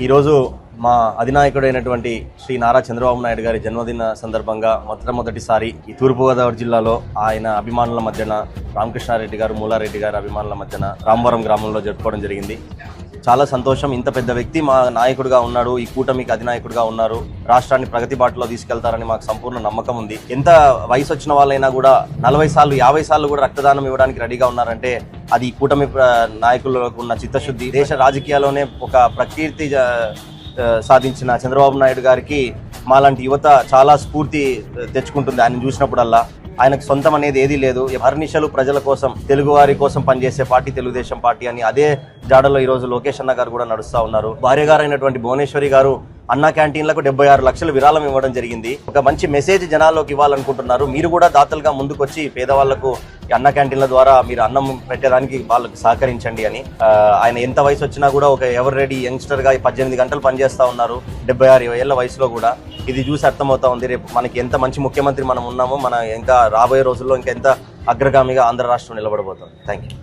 ఈరోజు మా అధినాయకుడైనటువంటి శ్రీ నారా చంద్రబాబు నాయుడు గారి జన్మదిన సందర్భంగా మొట్టమొదటిసారి ఈ తూర్పుగోదావరి జిల్లాలో ఆయన అభిమానుల మధ్యన రామకృష్ణారెడ్డి గారు, మూలారెడ్డి గారి అభిమానుల మధ్యన రామవరం గ్రామంలో జరుపుకోవడం జరిగింది. చాలా సంతోషం. ఇంత పెద్ద వ్యక్తి మా నాయకుడిగా ఉన్నాడు, ఈ కూటమికి అధినాయకుడిగా ఉన్నారు, రాష్ట్రాన్ని ప్రగతి బాటలో తీసుకెళ్తారని మాకు సంపూర్ణ నమ్మకం ఉంది. ఎంత వయసు వచ్చిన వాళ్ళైనా కూడా 40 సార్లు 50 సార్లు కూడా రక్తదానం ఇవ్వడానికి రెడీగా ఉన్నారంటే అది కూటమి నాయకులకు ఉన్న చిత్తశుద్ధి. దేశ రాజకీయాల్లోనే ఒక ప్రకీర్తి సాధించిన చంద్రబాబు నాయుడు గారికి మాలాంటి యువత చాలా స్ఫూర్తి తెచ్చుకుంటుంది. ఆయన చూసినప్పుడల్లా ఆయనకు సొంతం అనేది ఏదీ లేదు. హర్నిశలు ప్రజల కోసం, తెలుగువారి కోసం పనిచేసే పార్టీ తెలుగుదేశం పార్టీ అని అదే జాడలో ఈరోజు లోకేష్ అన్న గారు కూడా నడుస్తూ ఉన్నారు. భార్య గారు అయినటువంటి భువనేశ్వరి గారు అన్నా క్యాంటీన్లకు 76 లక్షలు విరాళం ఇవ్వడం జరిగింది. ఒక మంచి మెసేజ్ జనాల్లోకి ఇవ్వాలనుకుంటున్నారు. మీరు కూడా దాతలుగా ముందుకొచ్చి పేదవాళ్లకు అన్న క్యాంటీన్ల ద్వారా మీరు అన్నం పెట్టడానికి వాళ్ళకు సహకరించండి అని. ఆయన ఎంత వయసు వచ్చినా కూడా ఒక ఎవర్ రెడీ యంగ్స్టర్ గా 18 గంటలు పనిచేస్తా ఉన్నారు 76 ఏళ్ల వయసులో కూడా. ఇది చూసి అర్థమవుతా ఉంది రేపు మనకి ఎంత మంచి ముఖ్యమంత్రి మనం ఉన్నామో, మన ఇంకా రాబోయే రోజుల్లో ఇంకా ఎంత అగ్రగామిగా ఆంధ్ర రాష్ట్రం నిలబడబోతుంది. Thank you.